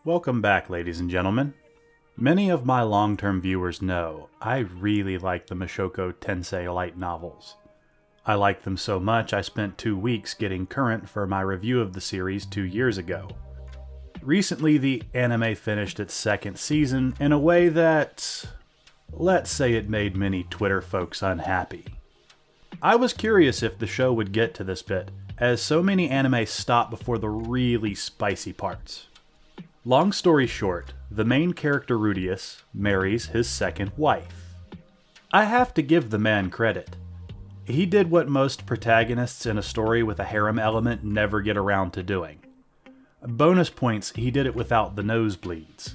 Welcome back, ladies and gentlemen. Many of my long-term viewers know I really like the Mushoku Tensei light novels. I like them so much I spent 2 weeks getting current for my review of the series 2 years ago. Recently, the anime finished its second season in a way that, let's say, it made many Twitter folks unhappy. I was curious if the show would get to this bit, as so many anime stop before the really spicy parts. Long story short, the main character Rudius marries his second wife. I have to give the man credit. He did what most protagonists in a story with a harem element never get around to doing. Bonus points, he did it without the nosebleeds.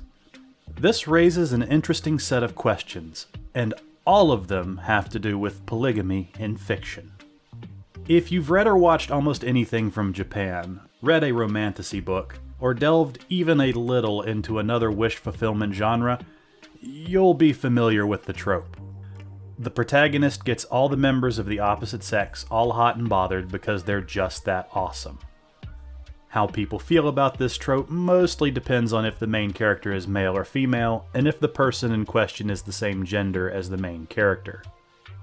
This raises an interesting set of questions, and all of them have to do with polygamy in fiction. If you've read or watched almost anything from Japan, read a romantasy book, or delved even a little into another wish fulfillment genre, you'll be familiar with the trope. The protagonist gets all the members of the opposite sex all hot and bothered because they're just that awesome. How people feel about this trope mostly depends on if the main character is male or female, and if the person in question is the same gender as the main character.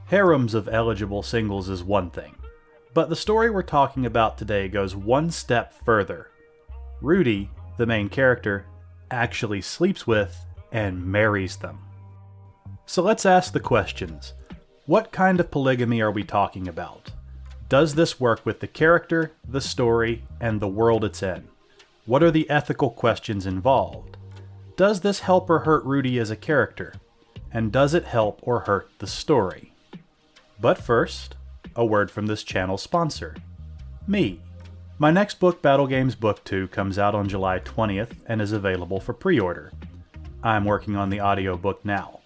Harems of eligible singles is one thing, but the story we're talking about today goes one step further. Rudy, the main character, actually sleeps with and marries them. So let's ask the questions. What kind of polygamy are we talking about? Does this work with the character, the story, and the world it's in? What are the ethical questions involved? Does this help or hurt Rudy as a character? And does it help or hurt the story? But first, a word from this channel's sponsor, me. My next book, Battle Games Book 2, comes out on July 20th and is available for pre-order. I'm working on the audiobook now.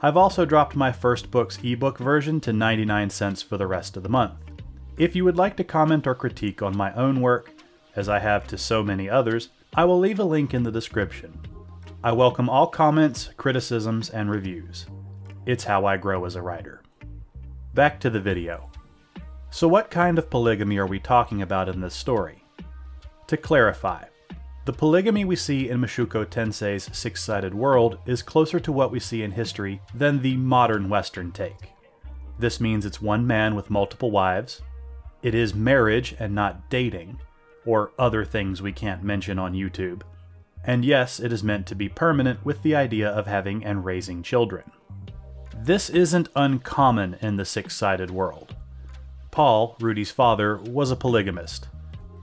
I've also dropped my first book's ebook version to 99 cents for the rest of the month. If you would like to comment or critique on my own work, as I have to so many others, I will leave a link in the description. I welcome all comments, criticisms, and reviews. It's how I grow as a writer. Back to the video. So what kind of polygamy are we talking about in this story? To clarify, the polygamy we see in Mushoku Tensei's six-sided world is closer to what we see in history than the modern Western take. This means it's one man with multiple wives, it is marriage and not dating, or other things we can't mention on YouTube, and yes, it is meant to be permanent with the idea of having and raising children. This isn't uncommon in the six-sided world. Paul, Rudy's father, was a polygamist.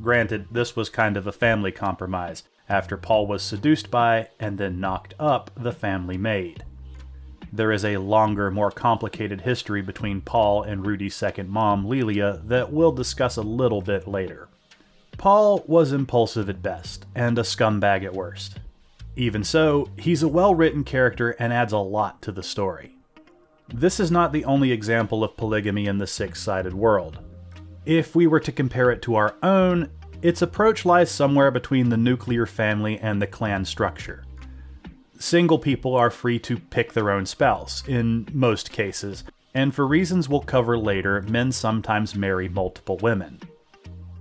Granted, this was kind of a family compromise, after Paul was seduced by, and then knocked up, the family maid. There is a longer, more complicated history between Paul and Rudy's second mom, Lelia, that we'll discuss a little bit later. Paul was impulsive at best, and a scumbag at worst. Even so, he's a well-written character and adds a lot to the story. This is not the only example of polygamy in the six-sided world. If we were to compare it to our own, its approach lies somewhere between the nuclear family and the clan structure. Single people are free to pick their own spouse, in most cases, and for reasons we'll cover later, men sometimes marry multiple women.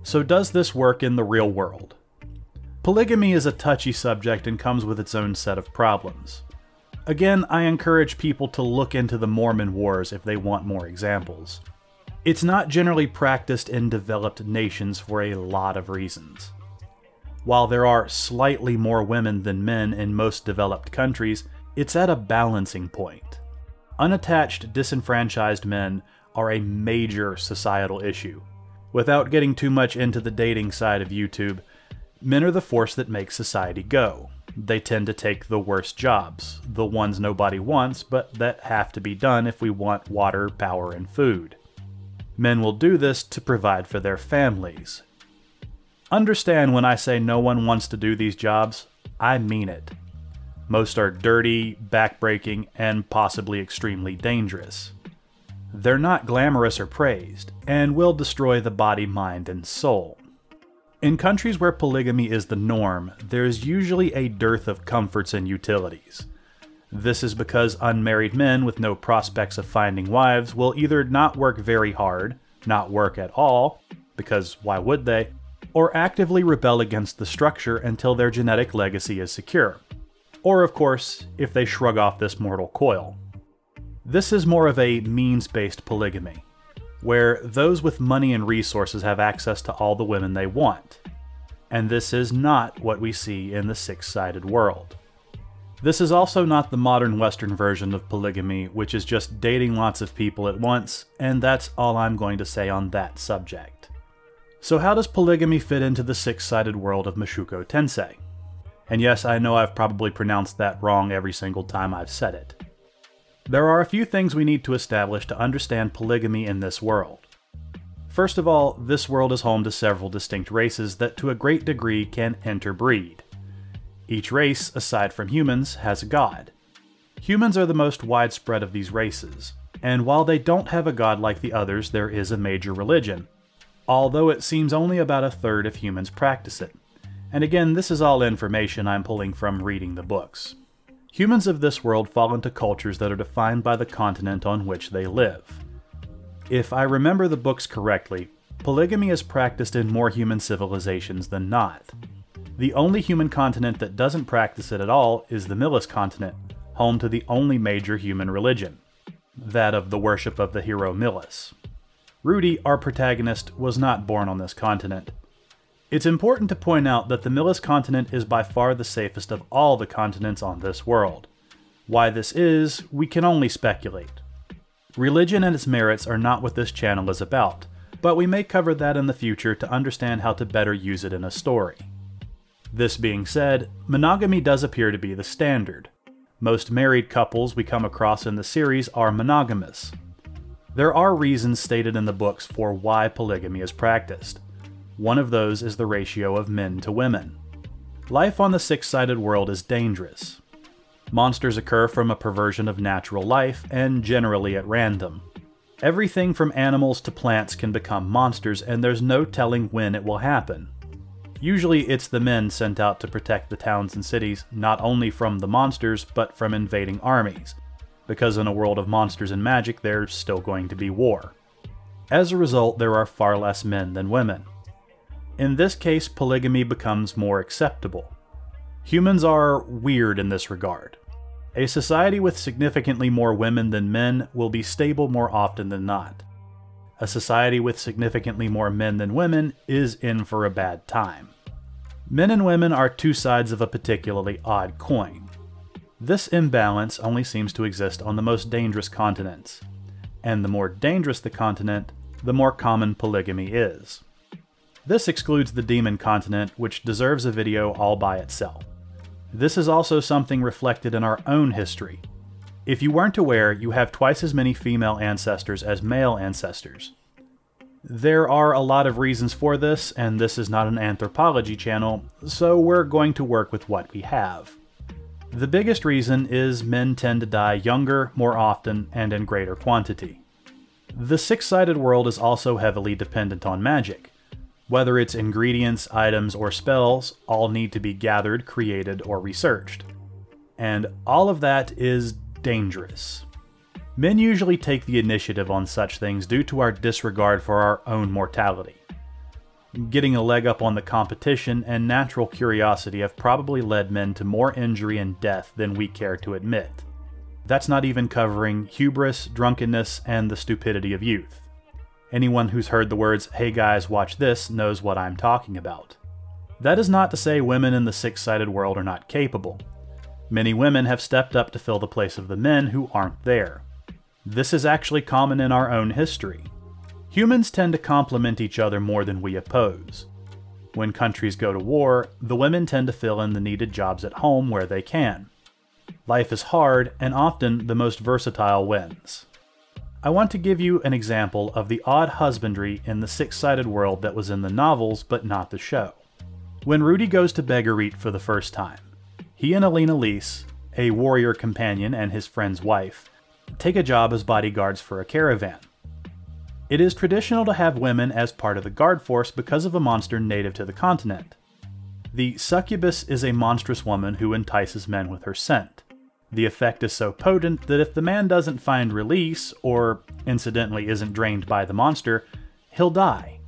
So does this work in the real world? Polygamy is a touchy subject and comes with its own set of problems. Again, I encourage people to look into the Mormon Wars if they want more examples. It's not generally practiced in developed nations for a lot of reasons. While there are slightly more women than men in most developed countries, it's at a balancing point. Unattached, disenfranchised men are a major societal issue. Without getting too much into the dating side of YouTube, men are the force that makes society go. They tend to take the worst jobs, the ones nobody wants, but that have to be done if we want water, power, and food. Men will do this to provide for their families. Understand when I say no one wants to do these jobs, I mean it. Most are dirty, backbreaking, and possibly extremely dangerous. They're not glamorous or praised, and will destroy the body, mind, and soul. In countries where polygamy is the norm, there is usually a dearth of comforts and utilities. This is because unmarried men with no prospects of finding wives will either not work very hard, not work at all, because why would they, or actively rebel against the structure until their genetic legacy is secure. Or, of course, if they shrug off this mortal coil. This is more of a means-based polygamy, where those with money and resources have access to all the women they want. And this is not what we see in the six-sided world. This is also not the modern Western version of polygamy, which is just dating lots of people at once, and that's all I'm going to say on that subject. So how does polygamy fit into the six-sided world of Mushoku Tensei? And yes, I know I've probably pronounced that wrong every single time I've said it. There are a few things we need to establish to understand polygamy in this world. First of all, this world is home to several distinct races that to a great degree can interbreed. Each race, aside from humans, has a god. Humans are the most widespread of these races, and while they don't have a god like the others, there is a major religion, although it seems only about a third of humans practice it. And again, this is all information I'm pulling from reading the books. Humans of this world fall into cultures that are defined by the continent on which they live. If I remember the books correctly, polygamy is practiced in more human civilizations than not. The only human continent that doesn't practice it at all is the Milis continent, home to the only major human religion, that of the worship of the hero Milis. Rudy, our protagonist, was not born on this continent. It's important to point out that the Milis continent is by far the safest of all the continents on this world. Why this is, we can only speculate. Religion and its merits are not what this channel is about, but we may cover that in the future to understand how to better use it in a story. This being said, monogamy does appear to be the standard. Most married couples we come across in the series are monogamous. There are reasons stated in the books for why polygamy is practiced. One of those is the ratio of men to women. Life on the six-sided world is dangerous. Monsters occur from a perversion of natural life, and generally at random. Everything from animals to plants can become monsters, and there's no telling when it will happen. Usually it's the men sent out to protect the towns and cities, not only from the monsters, but from invading armies, because in a world of monsters and magic there's still going to be war. As a result, there are far less men than women. In this case, polygamy becomes more acceptable. Humans are weird in this regard. A society with significantly more women than men will be stable more often than not. A society with significantly more men than women is in for a bad time. Men and women are two sides of a particularly odd coin. This imbalance only seems to exist on the most dangerous continents, and the more dangerous the continent, the more common polygamy is. This excludes the demon continent, which deserves a video all by itself. This is also something reflected in our own history. If you weren't aware, you have twice as many female ancestors as male ancestors. There are a lot of reasons for this, and this is not an anthropology channel, so we're going to work with what we have. The biggest reason is men tend to die younger, more often, and in greater quantity. The six-sided world is also heavily dependent on magic. Whether it's ingredients, items, or spells, all need to be gathered, created, or researched. And all of that is dangerous. Men usually take the initiative on such things due to our disregard for our own mortality. Getting a leg up on the competition and natural curiosity have probably led men to more injury and death than we care to admit. That's not even covering hubris, drunkenness, and the stupidity of youth. Anyone who's heard the words, "Hey guys, watch this," knows what I'm talking about. That is not to say women in the six-sided world are not capable. Many women have stepped up to fill the place of the men who aren't there. This is actually common in our own history. Humans tend to complement each other more than we oppose. When countries go to war, the women tend to fill in the needed jobs at home where they can. Life is hard, and often the most versatile wins. I want to give you an example of the odd husbandry in the six-sided world that was in the novels but not the show. When Rudy goes to Begarit for the first time, he and Alina Lise, a warrior companion and his friend's wife, take a job as bodyguards for a caravan. It is traditional to have women as part of the guard force because of a monster native to the continent. The succubus is a monstrous woman who entices men with her scent. The effect is so potent that if the man doesn't find release, or incidentally isn't drained by the monster, he'll die.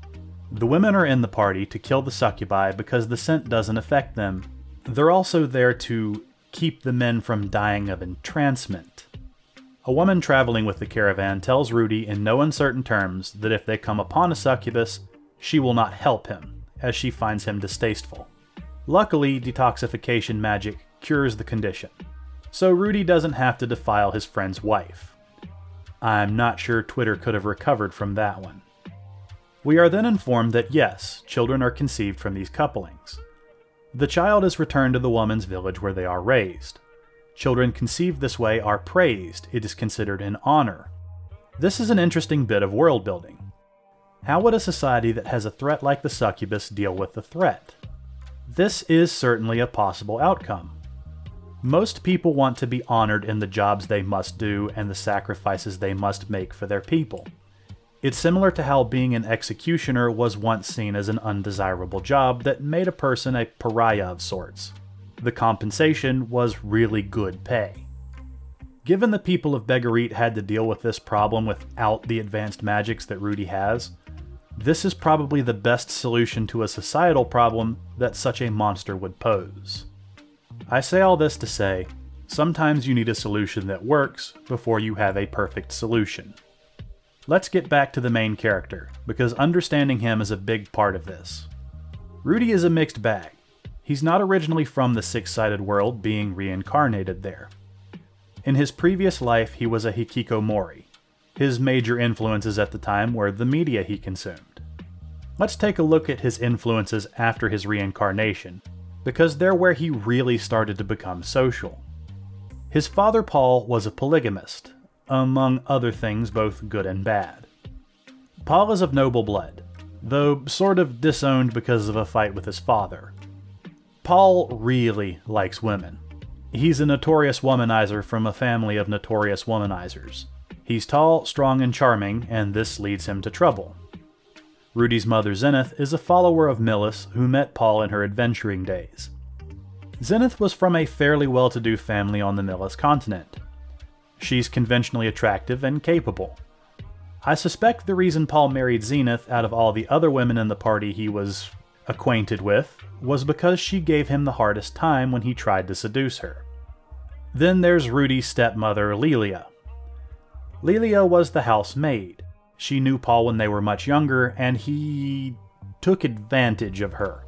The women are in the party to kill the succubi because the scent doesn't affect them. They're also there to keep the men from dying of entrancement. A woman traveling with the caravan tells Rudy in no uncertain terms that if they come upon a succubus, she will not help him, as she finds him distasteful. Luckily, detoxification magic cures the condition, so Rudy doesn't have to defile his friend's wife. I'm not sure Twitter could have recovered from that one. We are then informed that yes, children are conceived from these couplings. The child is returned to the woman's village where they are raised. Children conceived this way are praised. It is considered an honor. This is an interesting bit of world building. How would a society that has a threat like the succubus deal with the threat? This is certainly a possible outcome. Most people want to be honored in the jobs they must do and the sacrifices they must make for their people. It's similar to how being an executioner was once seen as an undesirable job that made a person a pariah of sorts. The compensation was really good pay. Given the people of Begarit had to deal with this problem without the advanced magics that Rudy has, this is probably the best solution to a societal problem that such a monster would pose. I say all this to say, sometimes you need a solution that works before you have a perfect solution. Let's get back to the main character, because understanding him is a big part of this. Rudy is a mixed bag. He's not originally from the six-sided world, being reincarnated there. In his previous life, he was a hikikomori. His major influences at the time were the media he consumed. Let's take a look at his influences after his reincarnation, because they're where he really started to become social. His father Paul was a polygamist, among other things both good and bad. Paul is of noble blood, though sort of disowned because of a fight with his father. Paul really likes women. He's a notorious womanizer from a family of notorious womanizers. He's tall, strong, and charming, and this leads him to trouble. Rudy's mother Zenith is a follower of Millis who met Paul in her adventuring days. Zenith was from a fairly well-to-do family on the Millis continent. She's conventionally attractive and capable. I suspect the reason Paul married Zenith out of all the other women in the party he was acquainted with was because she gave him the hardest time when he tried to seduce her. Then there's Rudy's stepmother, Lelia. Lelia was the housemaid. She knew Paul when they were much younger, and he took advantage of her.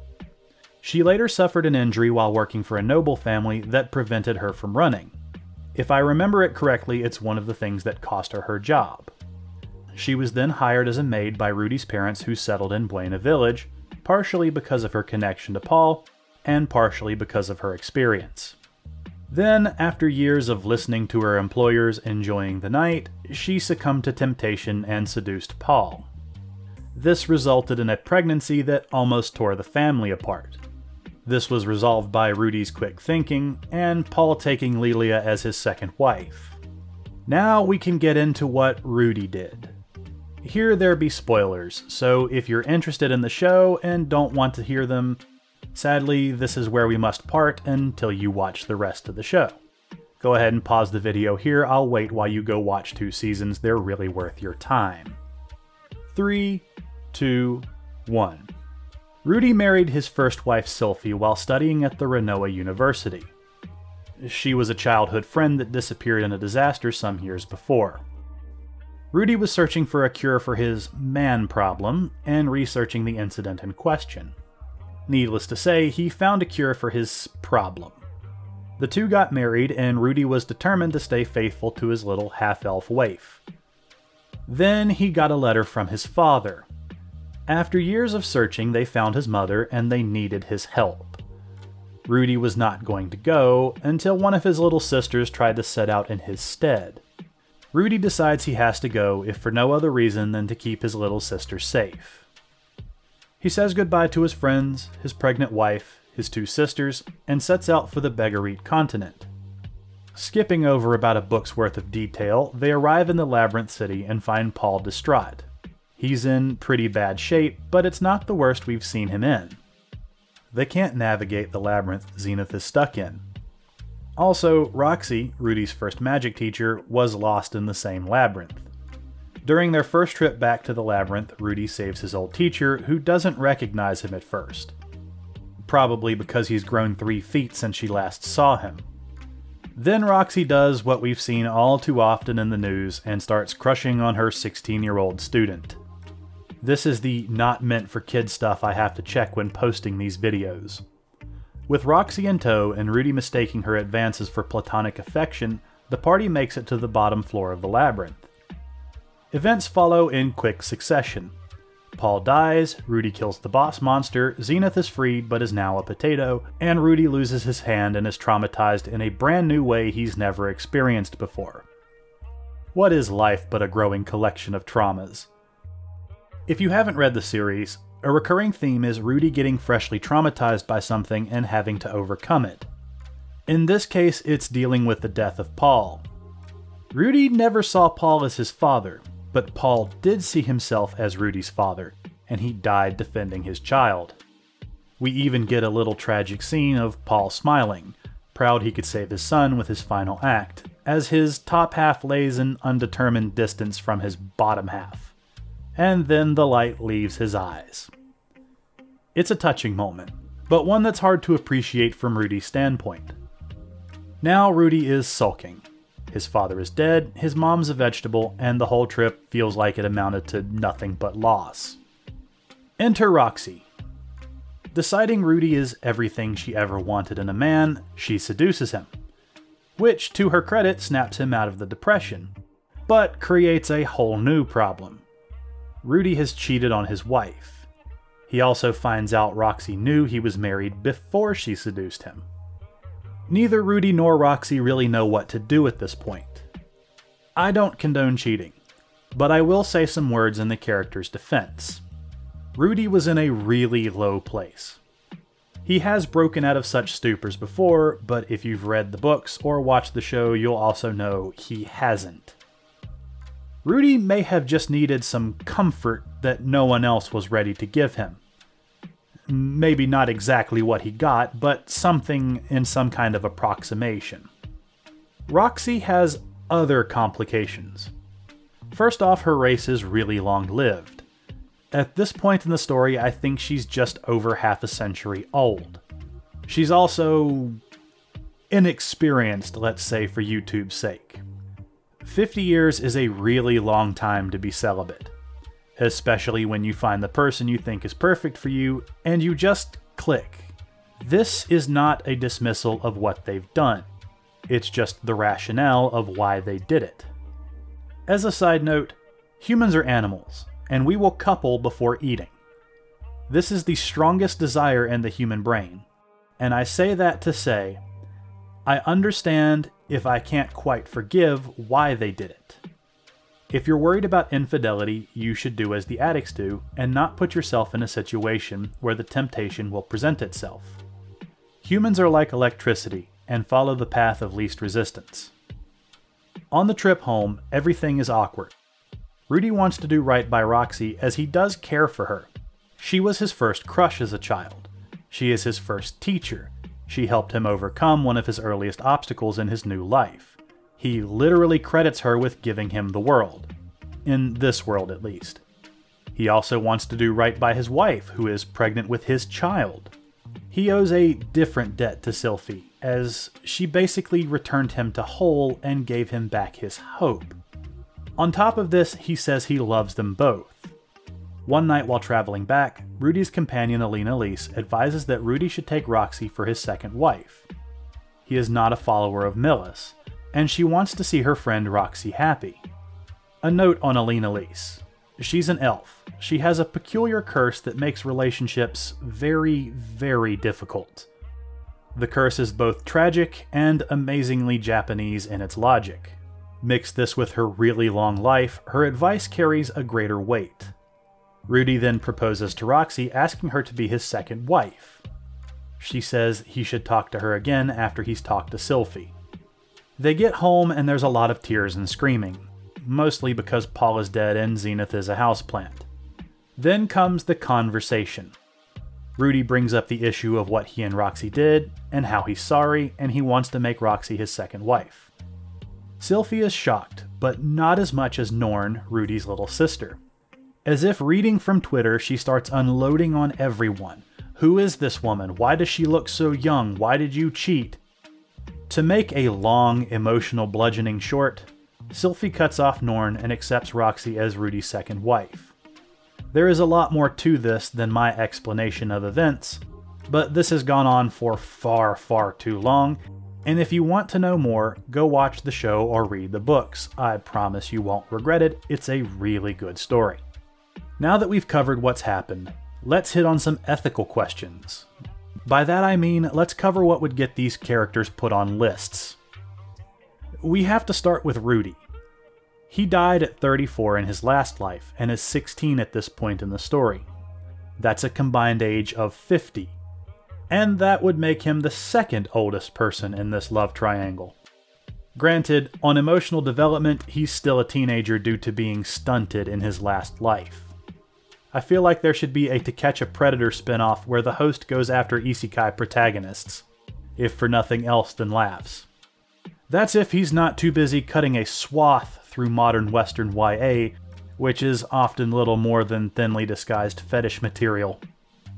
She later suffered an injury while working for a noble family that prevented her from running. If I remember it correctly, it's one of the things that cost her her job. She was then hired as a maid by Rudy's parents who settled in Buena Village, partially because of her connection to Paul, and partially because of her experience. Then, after years of listening to her employers enjoying the night, she succumbed to temptation and seduced Paul. This resulted in a pregnancy that almost tore the family apart. This was resolved by Rudy's quick thinking, and Paul taking Lelia as his second wife. Now we can get into what Rudy did. Here there be spoilers, so if you're interested in the show and don't want to hear them, sadly this is where we must part until you watch the rest of the show. Go ahead and pause the video here, I'll wait while you go watch 2 seasons, they're really worth your time. 3, 2, 1. Rudy married his first wife Sylphie while studying at the Renoa University. She was a childhood friend that disappeared in a disaster some years before. Rudy was searching for a cure for his man problem and researching the incident in question. Needless to say, he found a cure for his problem. The two got married, and Rudy was determined to stay faithful to his little half-elf waif. Then he got a letter from his father. After years of searching, they found his mother, and they needed his help. Rudy was not going to go until one of his little sisters tried to set out in his stead. Rudy decides he has to go, if for no other reason than to keep his little sister safe. He says goodbye to his friends, his pregnant wife, his 2 sisters, and sets out for the Begarit continent. Skipping over about a book's worth of detail, they arrive in the Labyrinth City and find Paul distraught. He's in pretty bad shape, but it's not the worst we've seen him in. They can't navigate the labyrinth Zenith is stuck in. Also, Roxy, Rudy's first magic teacher, was lost in the same labyrinth. During their first trip back to the labyrinth, Rudy saves his old teacher, who doesn't recognize him at first. Probably because he's grown 3 feet since she last saw him. Then Roxy does what we've seen all too often in the news and starts crushing on her 16-year-old student. This is the not meant for kids stuff I have to check when posting these videos. With Roxy in tow and Rudy mistaking her advances for platonic affection, the party makes it to the bottom floor of the labyrinth. Events follow in quick succession. Paul dies, Rudy kills the boss monster, Zenith is freed but is now a potato, and Rudy loses his hand and is traumatized in a brand new way he's never experienced before. What is life but a growing collection of traumas? If you haven't read the series, a recurring theme is Rudy getting freshly traumatized by something and having to overcome it. In this case, it's dealing with the death of Paul. Rudy never saw Paul as his father, but Paul did see himself as Rudy's father, and he died defending his child. We even get a little tragic scene of Paul smiling, proud he could save his son with his final act, as his top half lays an undetermined distance from his bottom half. And then the light leaves his eyes. It's a touching moment, but one that's hard to appreciate from Rudy's standpoint. Now Rudy is sulking. His father is dead, his mom's a vegetable, and the whole trip feels like it amounted to nothing but loss. Enter Roxy. Deciding Rudy is everything she ever wanted in a man, she seduces him, which, to her credit, snaps him out of the depression, but creates a whole new problem. Rudy has cheated on his wife. He also finds out Roxy knew he was married before she seduced him. Neither Rudy nor Roxy really know what to do at this point. I don't condone cheating, but I will say some words in the character's defense. Rudy was in a really low place. He has broken out of such stupors before, but if you've read the books or watched the show, you'll also know he hasn't. Rudy may have just needed some comfort that no one else was ready to give him. Maybe not exactly what he got, but something in some kind of approximation. Roxy has other complications. First off, her race is really long-lived. At this point in the story, I think she's just over half a century old. She's also inexperienced, let's say, for YouTube's sake. 50 years is a really long time to be celibate. Especially when you find the person you think is perfect for you, and you just click. This is not a dismissal of what they've done. It's just the rationale of why they did it. As a side note, humans are animals, and we will couple before eating. This is the strongest desire in the human brain, and I say that to say, I understand if I can't quite forgive why they did it. If you're worried about infidelity, you should do as the addicts do, and not put yourself in a situation where the temptation will present itself. Humans are like electricity, and follow the path of least resistance. On the trip home, everything is awkward. Rudy wants to do right by Roxy as he does care for her. She was his first crush as a child. She is his first teacher. She helped him overcome one of his earliest obstacles in his new life. He literally credits her with giving him the world. In this world, at least. He also wants to do right by his wife, who is pregnant with his child. He owes a different debt to Sylphie, as she basically returned him to whole and gave him back his hope. On top of this, he says he loves them both. One night while traveling back, Rudy's companion Alina Lise advises that Rudy should take Roxy for his second wife. He is not a follower of Millis, and she wants to see her friend Roxy happy. A note on Alina Lise. She's an elf. She has a peculiar curse that makes relationships very, very difficult. The curse is both tragic and amazingly Japanese in its logic. Mix this with her really long life, her advice carries a greater weight. Rudy then proposes to Roxy, asking her to be his second wife. She says he should talk to her again after he's talked to Sylphie. They get home and there's a lot of tears and screaming, mostly because Paul is dead and Zenith is a houseplant. Then comes the conversation. Rudy brings up the issue of what he and Roxy did, and how he's sorry, and he wants to make Roxy his second wife. Sylphie is shocked, but not as much as Norn, Rudy's little sister. As if reading from Twitter, she starts unloading on everyone. Who is this woman? Why does she look so young? Why did you cheat? To make a long, emotional bludgeoning short, Sylphie cuts off Norn and accepts Roxy as Rudy's second wife. There is a lot more to this than my explanation of events, but this has gone on for far, far too long, and if you want to know more, go watch the show or read the books. I promise you won't regret it, it's a really good story. Now that we've covered what's happened, let's hit on some ethical questions. By that I mean, let's cover what would get these characters put on lists. We have to start with Rudy. He died at 34 in his last life, and is 16 at this point in the story. That's a combined age of 50. And that would make him the second oldest person in this love triangle. Granted, on emotional development, he's still a teenager due to being stunted in his last life. I feel like there should be a To Catch a Predator spinoff where the host goes after isekai protagonists, if for nothing else than laughs. That's if he's not too busy cutting a swath through modern Western YA, which is often little more than thinly disguised fetish material.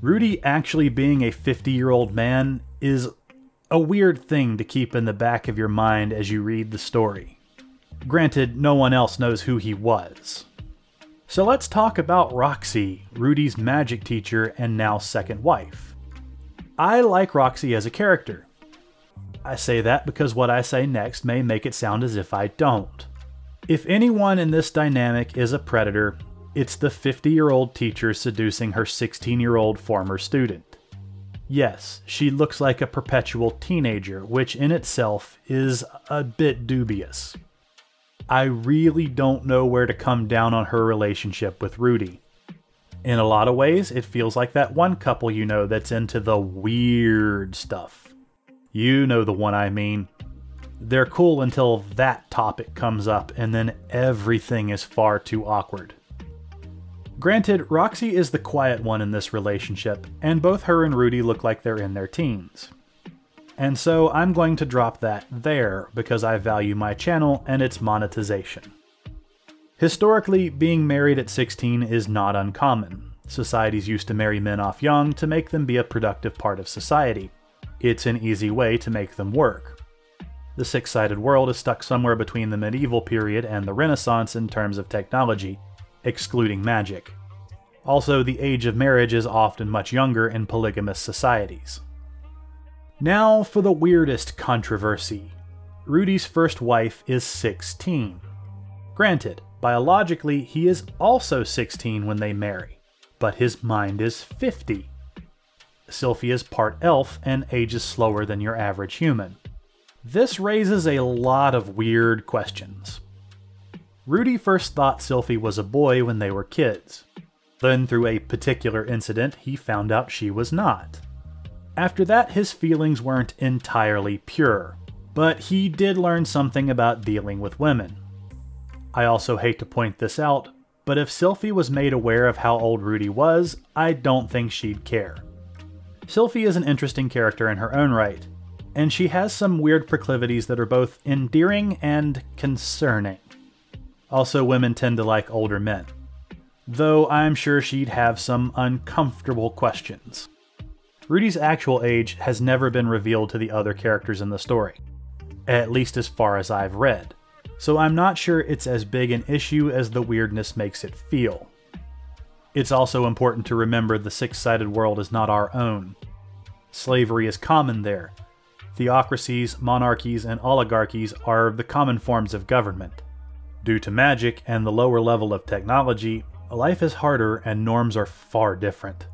Rudy actually being a 50-year-old man is a weird thing to keep in the back of your mind as you read the story. Granted, no one else knows who he was. So let's talk about Roxy, Rudy's magic teacher and now second wife. I like Roxy as a character. I say that because what I say next may make it sound as if I don't. If anyone in this dynamic is a predator, it's the 50-year-old teacher seducing her 16-year-old former student. Yes, she looks like a perpetual teenager, which in itself is a bit dubious. I really don't know where to come down on her relationship with Rudy. In a lot of ways, it feels like that one couple you know that's into the weird stuff. You know the one I mean. They're cool until that topic comes up, and then everything is far too awkward. Granted, Roxy is the quiet one in this relationship, and both her and Rudy look like they're in their teens. And so I'm going to drop that there because I value my channel and its monetization. Historically, being married at 16 is not uncommon. Societies used to marry men off young to make them be a productive part of society. It's an easy way to make them work. The six-sided world is stuck somewhere between the medieval period and the Renaissance in terms of technology, excluding magic. Also, the age of marriage is often much younger in polygamous societies. Now for the weirdest controversy. Rudy's first wife is 16. Granted, biologically he is also 16 when they marry, but his mind is 50. Sylphie is part elf and ages slower than your average human. This raises a lot of weird questions. Rudy first thought Sylphie was a boy when they were kids. Then through a particular incident, he found out she was not. After that, his feelings weren't entirely pure, but he did learn something about dealing with women. I also hate to point this out, but if Sylphie was made aware of how old Rudy was, I don't think she'd care. Sylphie is an interesting character in her own right, and she has some weird proclivities that are both endearing and concerning. Also, women tend to like older men, though I'm sure she'd have some uncomfortable questions. Rudy's actual age has never been revealed to the other characters in the story, at least as far as I've read, so I'm not sure it's as big an issue as the weirdness makes it feel. It's also important to remember the six-sided world is not our own. Slavery is common there. Theocracies, monarchies, and oligarchies are the common forms of government. Due to magic and the lower level of technology, life is harder and norms are far different.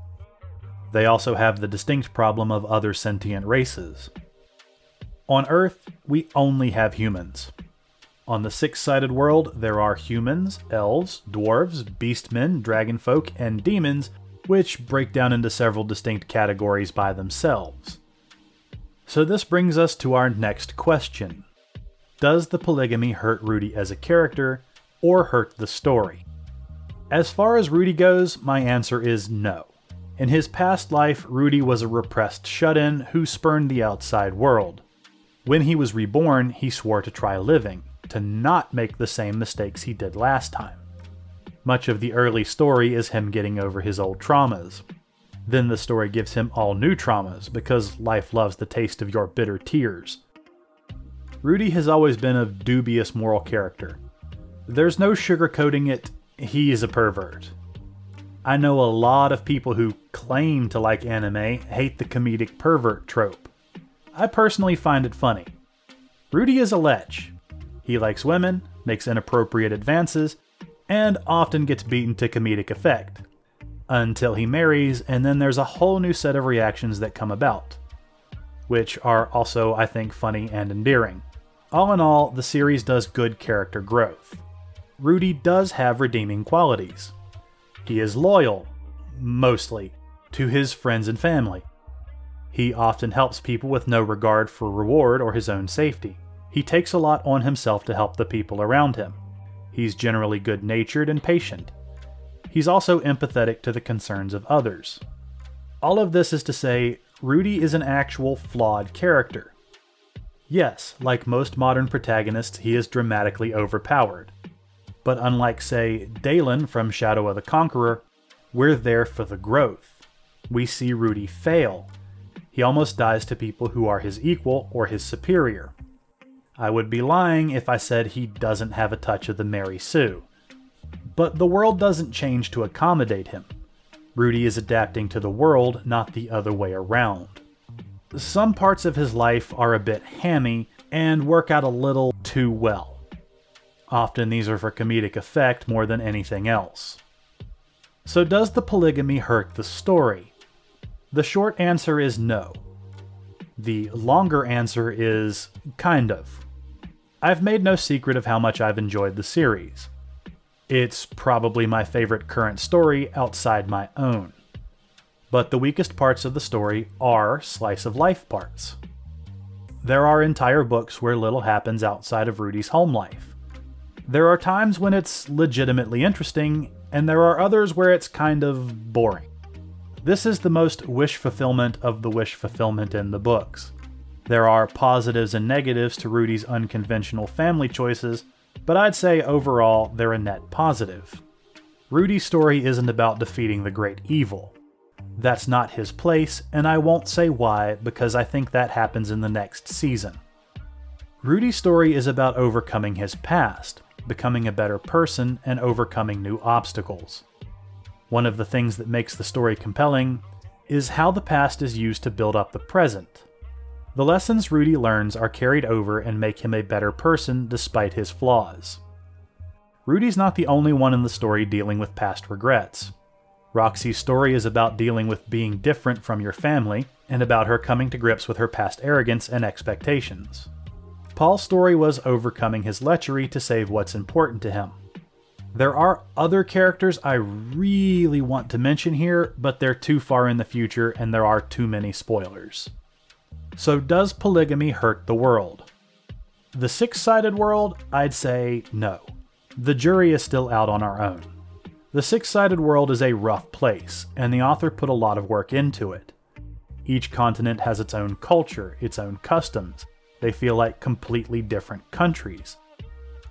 They also have the distinct problem of other sentient races. On Earth, we only have humans. On the six-sided world, there are humans, elves, dwarves, beastmen, dragonfolk, and demons, which break down into several distinct categories by themselves. So this brings us to our next question. Does the polygamy hurt Rudy as a character, or hurt the story? As far as Rudy goes, my answer is no. In his past life, Rudy was a repressed shut-in who spurned the outside world. When he was reborn, he swore to try living, to not make the same mistakes he did last time. Much of the early story is him getting over his old traumas. Then the story gives him all new traumas, because life loves the taste of your bitter tears. Rudy has always been a dubious moral character. There's no sugarcoating it, he is a pervert. I know a lot of people who claim to like anime hate the comedic pervert trope. I personally find it funny. Rudy is a lech. He likes women, makes inappropriate advances, and often gets beaten to comedic effect. Until he marries, and then there's a whole new set of reactions that come about, which are also, I think, funny and endearing. All in all, the series does good character growth. Rudy does have redeeming qualities. He is loyal, mostly, to his friends and family. He often helps people with no regard for reward or his own safety. He takes a lot on himself to help the people around him. He's generally good-natured and patient. He's also empathetic to the concerns of others. All of this is to say, Rudy is an actual flawed character. Yes, like most modern protagonists, he is dramatically overpowered. But unlike, say, Dalen from Shadow of the Conqueror, we're there for the growth. We see Rudy fail. He almost dies to people who are his equal or his superior. I would be lying if I said he doesn't have a touch of the Mary Sue. But the world doesn't change to accommodate him. Rudy is adapting to the world, not the other way around. Some parts of his life are a bit hammy and work out a little too well. Often these are for comedic effect more than anything else. So does the polygamy hurt the story? The short answer is no. The longer answer is kind of. I've made no secret of how much I've enjoyed the series. It's probably my favorite current story outside my own. But the weakest parts of the story are slice-of-life parts. There are entire books where little happens outside of Rudy's home life. There are times when it's legitimately interesting, and there are others where it's kind of boring. This is the most wish fulfillment of the wish fulfillment in the books. There are positives and negatives to Rudy's unconventional family choices, but I'd say overall they're a net positive. Rudy's story isn't about defeating the great evil. That's not his place, and I won't say why because I think that happens in the next season. Rudy's story is about overcoming his past, becoming a better person, and overcoming new obstacles. One of the things that makes the story compelling is how the past is used to build up the present. The lessons Rudy learns are carried over and make him a better person despite his flaws. Rudy's not the only one in the story dealing with past regrets. Roxy's story is about dealing with being different from your family, and about her coming to grips with her past arrogance and expectations. Paul's story was overcoming his lechery to save what's important to him. There are other characters I really want to mention here, but they're too far in the future and there are too many spoilers. So does polygamy hurt the world? The six-sided world? I'd say no. The jury is still out on our own. The six-sided world is a rough place, and the author put a lot of work into it. Each continent has its own culture, its own customs. They feel like completely different countries.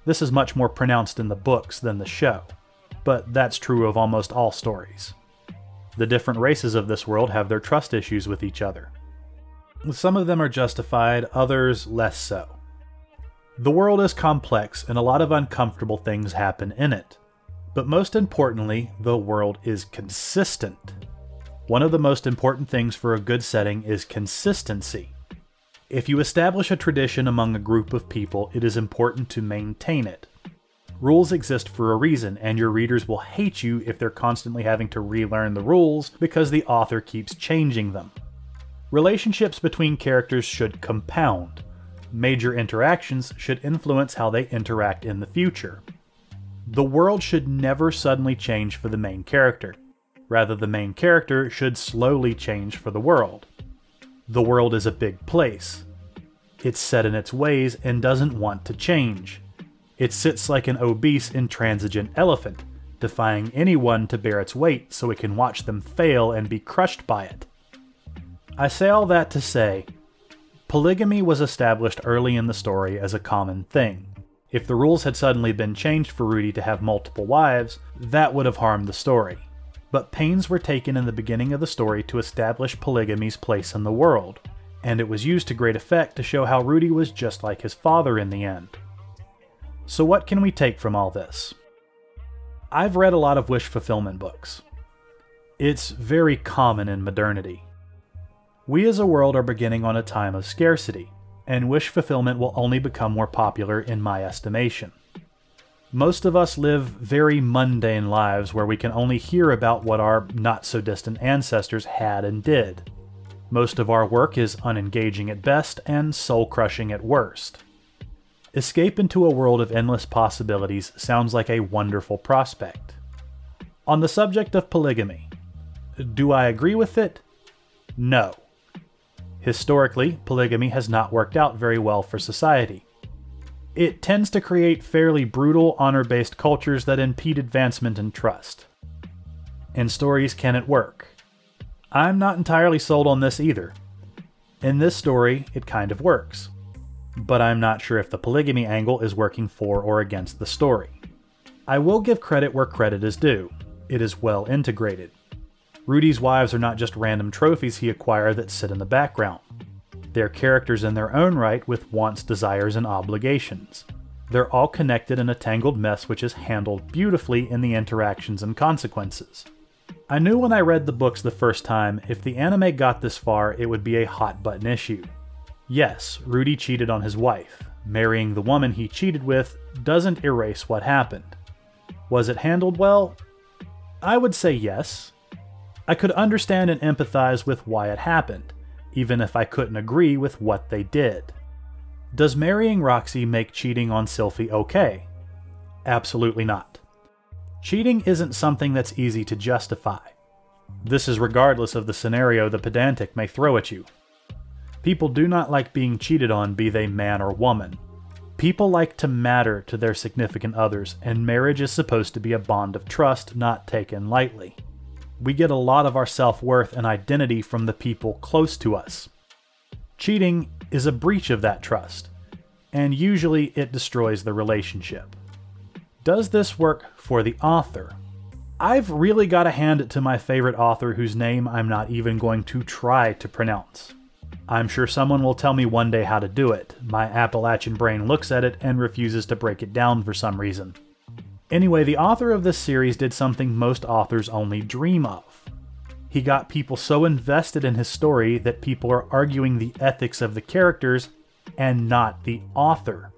This is much more pronounced in the books than the show, but that's true of almost all stories. The different races of this world have their trust issues with each other. Some of them are justified, others less so. The world is complex and a lot of uncomfortable things happen in it. But most importantly, the world is consistent. One of the most important things for a good setting is consistency. If you establish a tradition among a group of people, it is important to maintain it. Rules exist for a reason, and your readers will hate you if they're constantly having to relearn the rules because the author keeps changing them. Relationships between characters should compound. Major interactions should influence how they interact in the future. The world should never suddenly change for the main character. Rather, the main character should slowly change for the world. The world is a big place. It's set in its ways and doesn't want to change. It sits like an obese, intransigent elephant, defying anyone to bear its weight so it can watch them fail and be crushed by it. I say all that to say, polygamy was established early in the story as a common thing. If the rules had suddenly been changed for Rudy to have multiple wives, that would have harmed the story. But pains were taken in the beginning of the story to establish polygamy's place in the world, and it was used to great effect to show how Rudy was just like his father in the end. So what can we take from all this? I've read a lot of wish fulfillment books. It's very common in modernity. We as a world are beginning on a time of scarcity, and wish fulfillment will only become more popular in my estimation. Most of us live very mundane lives where we can only hear about what our not-so-distant ancestors had and did. Most of our work is unengaging at best and soul-crushing at worst. Escape into a world of endless possibilities sounds like a wonderful prospect. On the subject of polygamy, do I agree with it? No. Historically, polygamy has not worked out very well for society. It tends to create fairly brutal, honor-based cultures that impede advancement and trust. In stories, can it work? I'm not entirely sold on this either. In this story, it kind of works. But I'm not sure if the polygamy angle is working for or against the story. I will give credit where credit is due. It is well integrated. Rudy's wives are not just random trophies he acquired that sit in the background. They're characters in their own right with wants, desires, and obligations. They're all connected in a tangled mess which is handled beautifully in the interactions and consequences. I knew when I read the books the first time, if the anime got this far, it would be a hot-button issue. Yes, Rudy cheated on his wife. Marrying the woman he cheated with doesn't erase what happened. Was it handled well? I would say yes. I could understand and empathize with why it happened, even if I couldn't agree with what they did. Does marrying Roxy make cheating on Sylphie okay? Absolutely not. Cheating isn't something that's easy to justify. This is regardless of the scenario the pedantic may throw at you. People do not like being cheated on, be they man or woman. People like to matter to their significant others, and marriage is supposed to be a bond of trust, not taken lightly. We get a lot of our self-worth and identity from the people close to us. Cheating is a breach of that trust, and usually it destroys the relationship. Does this work for the author? I've really got to hand it to my favorite author whose name I'm not even going to try to pronounce. I'm sure someone will tell me one day how to do it. My Appalachian brain looks at it and refuses to break it down for some reason. Anyway, the author of this series did something most authors only dream of. He got people so invested in his story that people are arguing the ethics of the characters and not the author.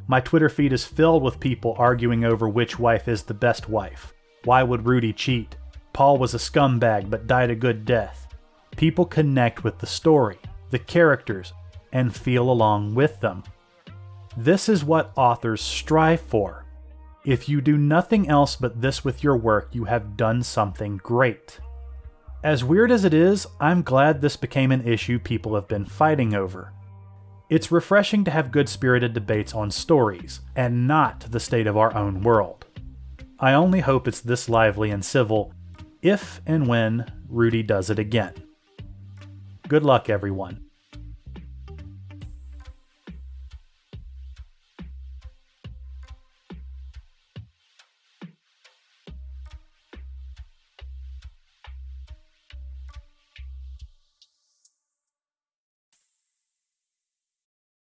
My Twitter feed is filled with people arguing over which wife is the best wife. Why would Rudy cheat? Paul was a scumbag but died a good death. People connect with the story, the characters, and feel along with them. This is what authors strive for. If you do nothing else but this with your work, you have done something great. As weird as it is, I'm glad this became an issue people have been fighting over. It's refreshing to have good-spirited debates on stories, and not the state of our own world. I only hope it's this lively and civil, if and when Rudy does it again. Good luck, everyone.